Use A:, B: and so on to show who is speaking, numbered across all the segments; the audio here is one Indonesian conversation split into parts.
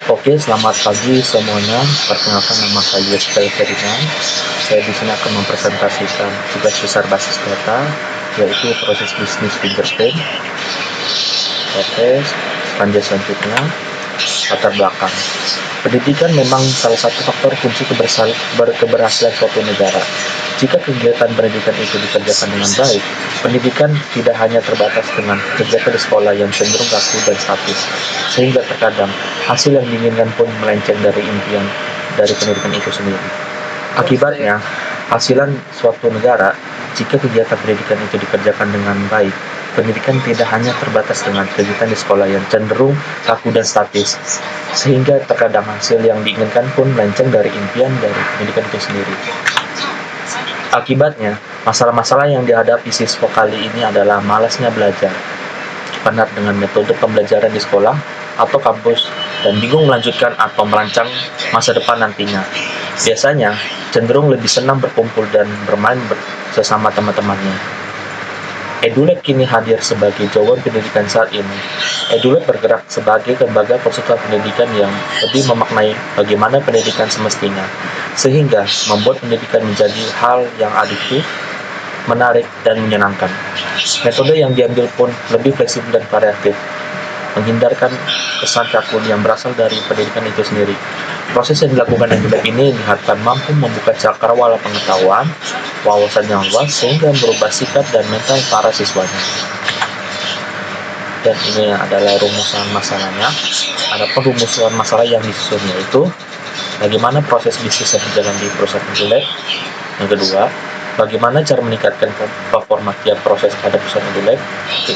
A: Oke, selamat pagi semuanya. Perkenalkan, nama saya Yeskel Ferdinand. Saya di sini akan mempresentasikan tugas besar basis data, yaitu proses bisnis fingerprint. Oke, lanjut selanjutnya, latar belakang. Pendidikan memang salah satu faktor kunci keberhasilan suatu negara. Jika kegiatan pendidikan itu dikerjakan dengan baik, pendidikan tidak hanya terbatas dengan kegiatan di sekolah yang cenderung kaku dan statis, sehingga terkadang hasil yang diinginkan pun melenceng dari impian dari pendidikan itu sendiri. Akibatnya, hasilan suatu negara, jika kegiatan pendidikan itu dikerjakan dengan baik, pendidikan tidak hanya terbatas dengan kegiatan di sekolah yang cenderung kaku dan statis, sehingga terkadang hasil yang diinginkan pun melenceng dari impian dari pendidikan itu sendiri. Akibatnya, masalah-masalah yang dihadapi siswa kali ini adalah malasnya belajar, penat dengan metode pembelajaran di sekolah atau kampus, dan bingung melanjutkan atau merancang masa depan nantinya. Biasanya, cenderung lebih senang berkumpul dan bermain bersama teman-temannya. EduLab kini hadir sebagai jawaban pendidikan saat ini. EduLab bergerak sebagai lembaga konsultan pendidikan yang lebih memaknai bagaimana pendidikan semestinya, sehingga membuat pendidikan menjadi hal yang adiktif, menarik, dan menyenangkan. Metode yang diambil pun lebih fleksibel dan variatif, menghindarkan kesan kaku yang berasal dari pendidikan itu sendiri. Proses yang dilakukan EduLab ini diharapkan mampu membuka cakrawala pengetahuan, wawasan yang luas, sehingga merubah sikap dan mental para siswanya. Dan ini adalah rumusan masalahnya. Ada perumusan masalah yang disusun, yaitu bagaimana proses bisnis yang berjalan di perusahaan EduLab. Yang kedua, bagaimana cara meningkatkan performa tiap proses pada perusahaan EduLab.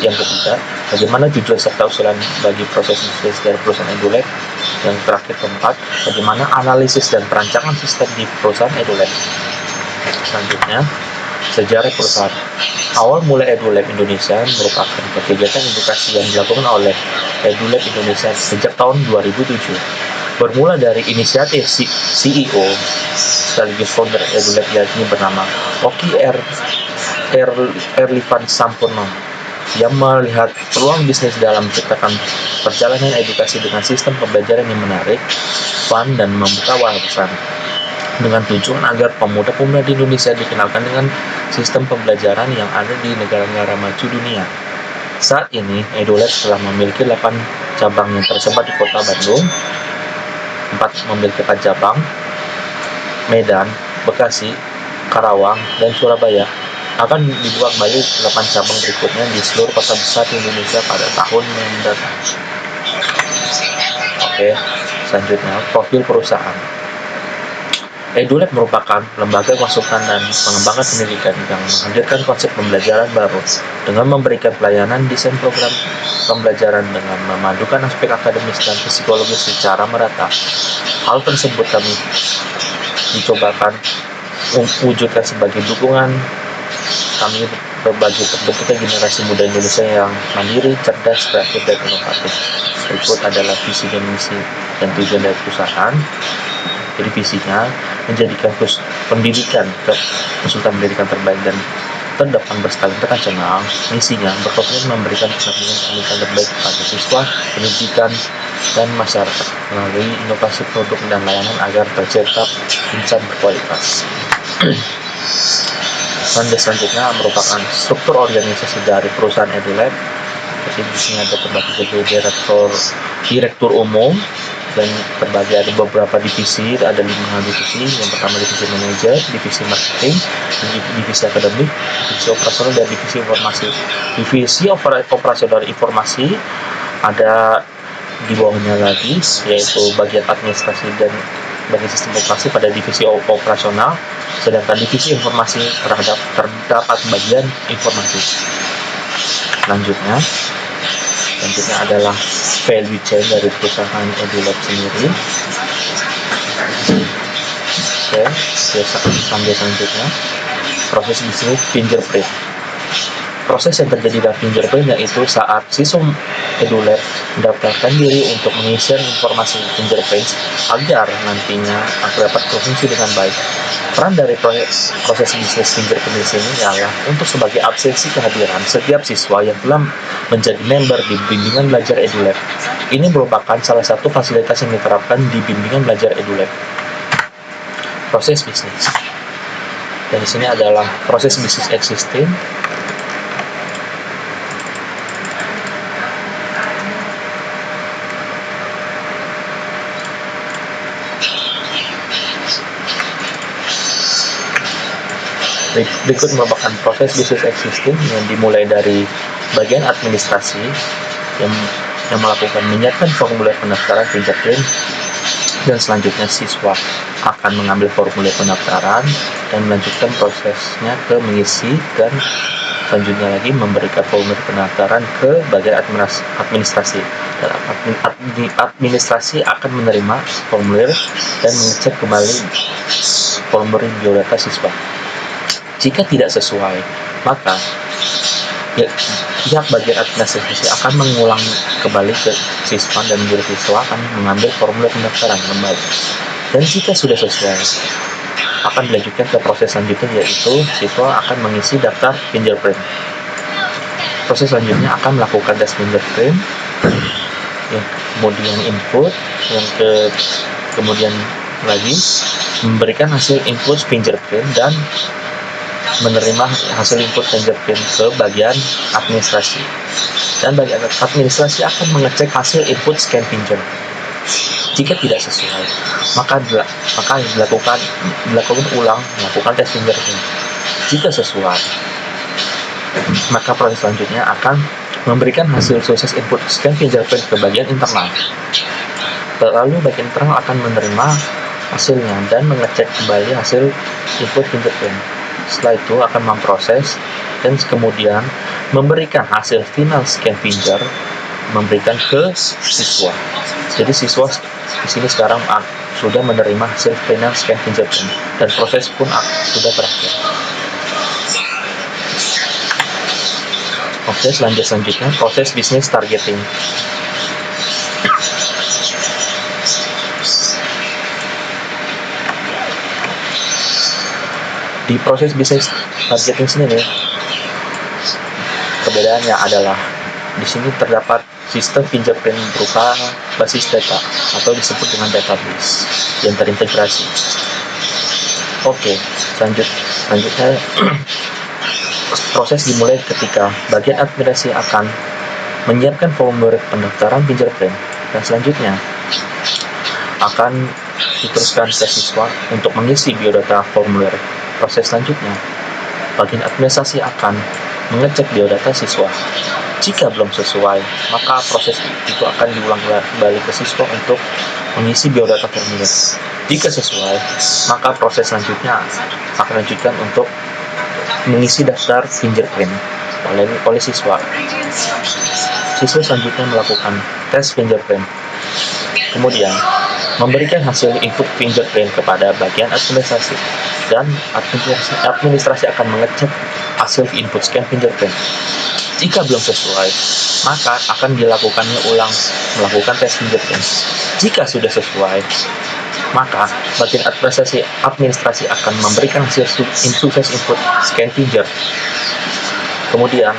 A: Yang ketiga, bagaimana tujuan serta usulan bagi proses bisnis dari perusahaan EduLab. Yang terakhir, keempat, bagaimana analisis dan perancangan sistem di perusahaan EduLab. Selanjutnya, sejarah perusahaan. Awal mulai EduLab Indonesia merupakan kegiatan edukasi yang dilakukan oleh EduLab Indonesia sejak tahun 2007. Bermula dari inisiatif CEO sekaligus founder EduLab yakni bernama Oki Erlivan Sampurno, yang melihat peluang bisnis dalam menciptakan perjalanan edukasi dengan sistem pembelajaran yang menarik, fun, dan membuka wawasan, dengan tujuan agar pemuda-pemuda di Indonesia dikenalkan dengan sistem pembelajaran yang ada di negara-negara maju dunia. Saat ini, EduLab telah memiliki 8 cabang yang tersebar di kota Bandung, 4 memiliki 4 cabang, Medan, Bekasi, Karawang, dan Surabaya. Akan dibuka kembali 8 cabang berikutnya di seluruh kota besar di Indonesia pada tahun mendatang. Oke, selanjutnya profil perusahaan. EduLab merupakan lembaga konsultan dan pengembangan pendidikan yang menghadirkan konsep pembelajaran baru dengan memberikan pelayanan desain program pembelajaran dengan memadukan aspek akademis dan psikologis secara merata. Hal tersebut kami dicobakan wujudkan sebagai dukungan kami berbagi terbentuknya generasi muda Indonesia yang mandiri, cerdas, kreatif, dan inovatif. Berikut adalah visi dan misi dan tujuan dari perusahaan. Jadi visinya menjadikan pendidikan konsultan pendidikan terbaik dan terdepan berskala internasional. Misinya berkomitmen memberikan pendidikan terbaik kepada siswa, pendidikan, dan masyarakat melalui inovasi produk dan layanan agar tercipta insan berkualitas. Dan selanjutnya merupakan struktur organisasi dari perusahaan EduLab. Jadi di sini ada terbagi jadi direktur umum, dan terbagi ada beberapa divisi, ada 5 divisi. Yang pertama divisi manajer, divisi marketing, divisi akademik, divisi operasional, dan divisi informasi. Divisi operasional informasi ada di bawahnya lagi, yaitu bagian administrasi dan bagian sistem operasi pada divisi operasional, sedangkan divisi informasi terdapat bagian informasi. Selanjutnya adalah value chain dari perusahaan EduLab sendiri. Oke, selanjutnya proses bisnis fingerprint. Proses yang terjadi dalam fingerprint yaitu saat siswa EduLab mendaftarkan diri untuk mengisi informasi fingerprint agar nantinya dapat berfungsi dengan baik. Peran dari proses bisnis fingerprint di sini adalah untuk sebagai absensi kehadiran setiap siswa yang telah menjadi member di bimbingan belajar EduLab. Ini merupakan salah satu fasilitas yang diterapkan di bimbingan belajar EduLab. Proses bisnis. Dan di sini adalah proses bisnis existing. Berikut merupakan proses bisnis existing yang dimulai dari bagian administrasi yang melakukan menyiapkan formulir pendaftaran fingerprint, dan selanjutnya siswa akan mengambil formulir pendaftaran dan melanjutkan prosesnya ke mengisi, dan selanjutnya lagi memberikan formulir pendaftaran ke bagian administrasi. Dan administrasi akan menerima formulir dan mengecek kembali formulir biodata siswa. Jika tidak sesuai, maka pihak bagian administrasi akan mengulang kembali ke siswa dan guru siswa akan mengambil formulir pendaftaran kembali. Dan jika sudah sesuai, akan dilanjutkan ke proses selanjutnya, yaitu siswa akan mengisi daftar fingerprint. Proses selanjutnya akan melakukan tes fingerprint, kemudian input, kemudian lagi memberikan hasil input fingerprint dan menerima hasil input fingerprint ke bagian administrasi, dan bagian administrasi akan mengecek hasil input scan finger. Jika tidak sesuai, maka dilakukan ulang melakukan tes fingerprint. Jika sesuai, maka proses selanjutnya akan memberikan hasil sukses input scan fingerprint ke bagian internal. Lalu bagian internal akan menerima hasilnya dan mengecek kembali hasil input fingerprint. Setelah itu akan memproses dan kemudian memberikan hasil final scan finger, memberikan ke siswa. Jadi siswa di sini sekarang sudah menerima hasil final scan fingerprint dan proses pun sudah berakhir. Oke, selanjutnya proses bisnis targeting. Di proses bisnis targeting sini nih, perbedaannya adalah di sini terdapat sistem fingerprint berupa basis data atau disebut dengan database yang terintegrasi. Oke, selanjutnya proses dimulai ketika bagian administrasi akan menyiapkan formulir pendaftaran fingerprint, dan selanjutnya akan diteruskan ke siswa untuk mengisi biodata formulir. Proses selanjutnya, bagian administrasi akan mengecek biodata siswa. Jika belum sesuai, maka proses itu akan diulang kembali ke siswa untuk mengisi biodata formulir. Jika sesuai, maka proses selanjutnya akan lanjutkan untuk mengisi daftar fingerprint oleh siswa. Siswa selanjutnya melakukan tes fingerprint, kemudian memberikan hasil input fingerprint kepada bagian administrasi, dan administrasi akan mengecek hasil input scan fingerprint. Jika belum sesuai, maka akan dilakukannya ulang melakukan tes fingerprint. Jika sudah sesuai, maka bagian administrasi akan memberikan hasil sukses input scan finger. Kemudian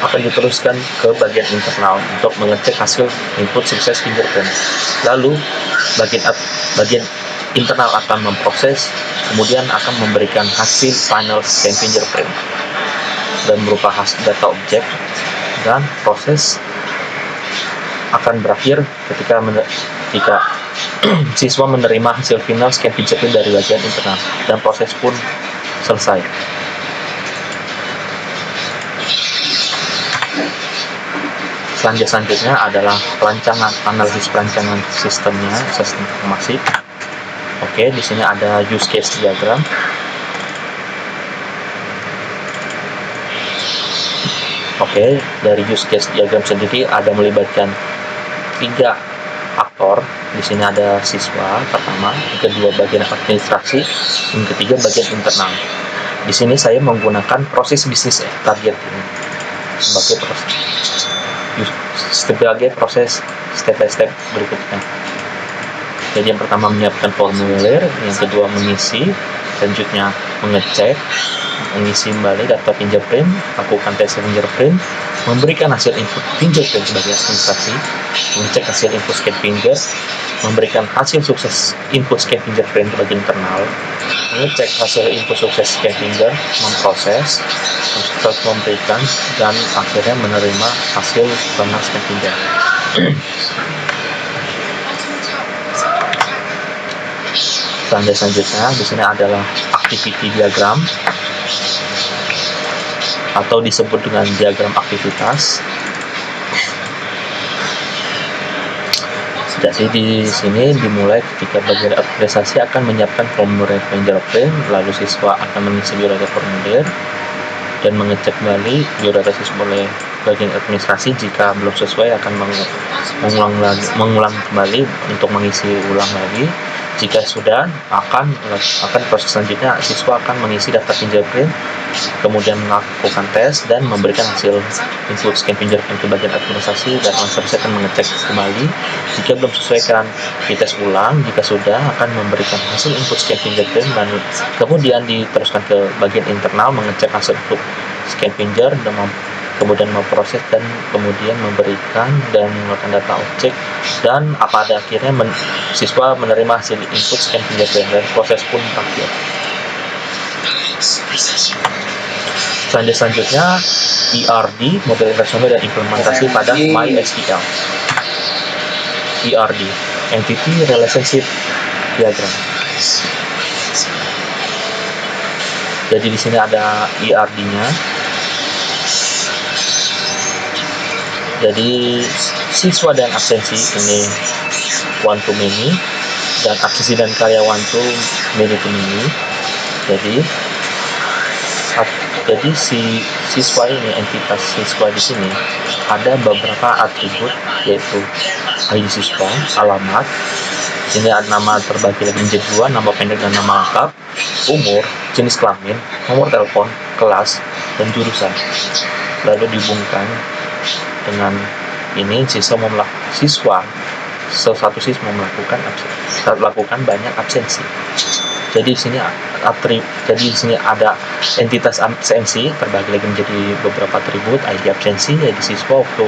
A: akan diteruskan ke bagian internal untuk mengecek hasil input sukses fingerprint. Lalu bagian internal akan memproses, kemudian akan memberikan hasil final scan fingerprint dan berupa hasil data objek, dan proses akan berakhir ketika siswa menerima hasil final scan fingerprint dari bagian internal, dan proses pun selesai. Selanjutnya adalah analisis perancangan sistem informasi. Oke, di sini ada use case diagram. Oke, dari use case diagram sendiri ada melibatkan 3 aktor. Di sini ada siswa pertama, yang kedua bagian administrasi, yang ketiga bagian internal. Di sini saya menggunakan proses bisnis target ini sebagai proses step by step berikutnya. Jadi yang pertama menyiapkan formulir, yang kedua mengisi, selanjutnya mengisi kembali data fingerprint, lakukan tes fingerprint, memberikan hasil input fingerprint sebagai administrasi, mengecek hasil input scan finger, memberikan hasil sukses input scan fingerprint bagi internal, mengecek hasil input sukses scan finger, memproses, memberikan, dan akhirnya menerima hasil internal scan finger. Selanjutnya di sini adalah activity diagram atau disebut dengan diagram aktivitas. Jadi di sini dimulai ketika bagian administrasi akan menyiapkan formulir fingerprint, lalu siswa akan mengisi biodata formulir dan mengecek kembali biodata siswa oleh bagian administrasi. Jika belum sesuai akan mengulang kembali untuk mengisi ulang lagi. Jika sudah, akan proses selanjutnya siswa akan mengisi daftar fingerprint, kemudian melakukan tes dan memberikan hasil input scan fingerprint ke bagian administrasi, dan administrasi akan mengecek kembali. Jika belum sesuaikan, dites ulang. Jika sudah, akan memberikan hasil input scan fingerprint dan kemudian diteruskan ke bagian internal mengecek hasil input scan finger dan kemudian memproses dan kemudian memberikan dan melakukan data objek, dan pada akhirnya siswa menerima hasil input scan fingerprint dan proses pun berakhir. Selanjutnya ERD, model relasional dan implementasi pada MySQL. ERD, Entity Relationship Diagram. Jadi di sini ada ERD-nya. Jadi siswa dan absensi ini one to many, dan absensi dan karyawan to many to many. Jadi si siswa ini, entitas siswa di sini ada beberapa atribut, yaitu ID siswa, alamat. Ini ada nama terbagi lagi menjadi dua, nama pendek dan nama lengkap, umur, jenis kelamin, nomor telepon, kelas, dan jurusan. Lalu dihubungkan dengan ini satu siswa melakukan banyak absensi. Jadi di sini ada entitas absensi terbagi lagi menjadi beberapa atribut, ID absensi, ID siswa, waktu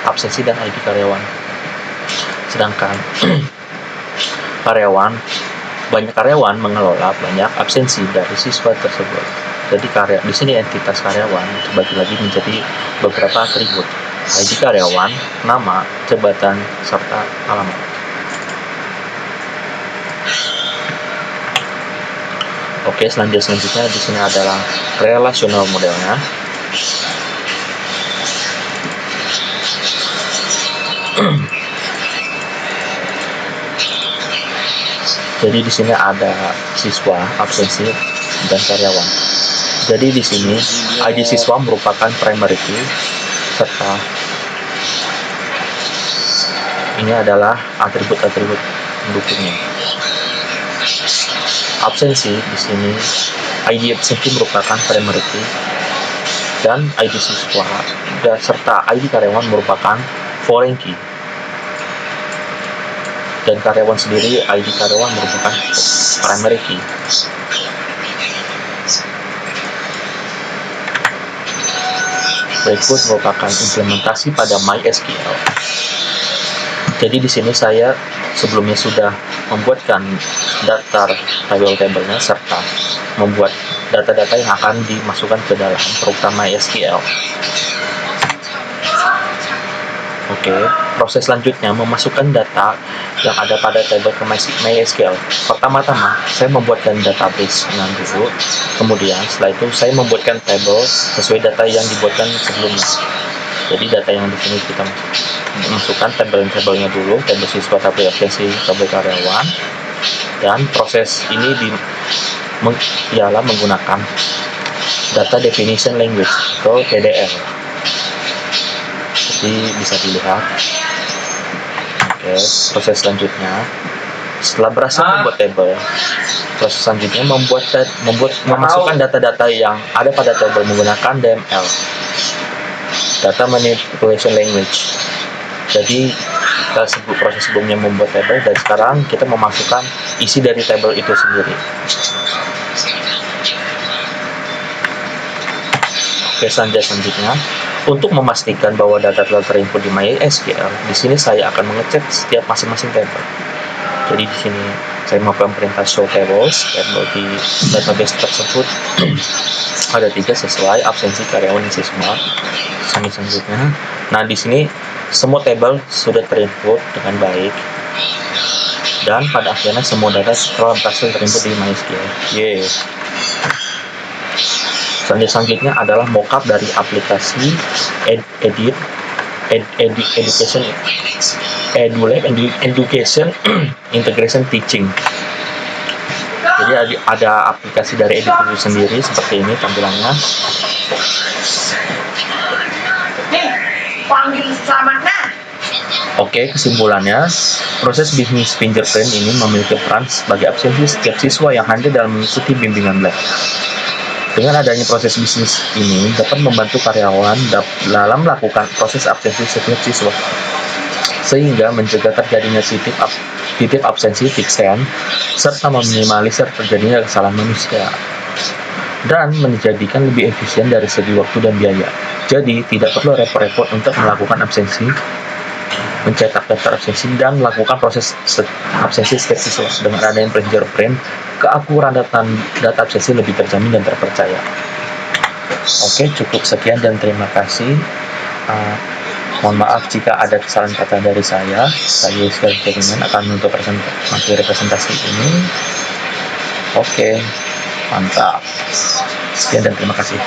A: absensi, dan ID karyawan. Sedangkan banyak karyawan mengelola banyak absensi dari siswa tersebut. Jadi di sini entitas karyawan terbagi lagi menjadi beberapa atribut, ID karyawan, nama, jabatan, serta alamat. Oke, selanjutnya di sini adalah relational modelnya. Jadi di sini ada siswa, absensi, dan karyawan. Jadi di sini ID siswa merupakan primary key, serta ini adalah atribut-atribut pendukungnya. Absensi di sini ID absensi merupakan primary key, dan ID siswa serta ID karyawan merupakan foreign key. Dan karyawan sendiri, ID karyawan merupakan primary key. Berikut merupakan implementasi pada MySQL. Jadi di sini saya sebelumnya sudah membuatkan daftar tabel-tabelnya serta membuat data-data yang akan dimasukkan ke dalam program MySQL. Oke, proses selanjutnya memasukkan data yang ada pada tabel ke MySQL. Pertama-tama, saya membuatkan database-nya dulu. Kemudian, setelah itu saya membuatkan tabel sesuai data yang dibuatkan sebelumnya. Jadi data yang di sini kita masukkan tabel-tabelnya dulu, tabel siswa, tabel absensi, tabel karyawan. Dan proses ini ialah menggunakan data definition language atau TDL. Jadi bisa dilihat. Oke, proses selanjutnya Setelah berhasil membuat tabel, proses selanjutnya memasukkan data-data yang ada pada tabel menggunakan DML, Data Manipulation Language. Jadi kita sebut proses sebelumnya membuat tabel, dan sekarang kita memasukkan isi dari tabel itu sendiri. Oke, selanjutnya untuk memastikan bahwa data telah terinput di MySQL, di sini saya akan mengecek setiap masing-masing tabel. Jadi di sini saya melakukan perintah show tables, tabel di database tersebut ada 3 sesuai absensi karyawan isi semua. Selanjutnya, nah di sini semua tabel sudah terinput dengan baik, dan pada akhirnya semua data telah berhasil terinput di MySQL. Selanjutnya adalah mockup dari aplikasi Education Integration Teaching. Jadi ada aplikasi dari Edit itu sendiri, seperti ini tampilannya. Oke, kesimpulannya, proses bisnis fingerprint ini memiliki peran sebagai absensi setiap siswa yang hadir dalam mengikuti bimbingan lab. Dengan adanya proses bisnis ini dapat membantu karyawan dalam melakukan proses absensi setiap siswa, sehingga mencegah terjadinya titip absensi (TIKSEN), serta meminimalisir terjadinya kesalahan manusia, dan menjadikan lebih efisien dari segi waktu dan biaya. Jadi tidak perlu repot-repot untuk melakukan absensi, mencetak daftar absensi, dan melakukan proses absensi setiap siswa. Dengan adanya fingerprint, keakuratan data absensi lebih terjamin dan terpercaya. Oke, cukup sekian dan terima kasih. Mohon maaf jika ada kesalahan kata dari saya. Saya Yusuf akan menutup materi representasi ini. Oke, mantap. Sekian dan terima kasih.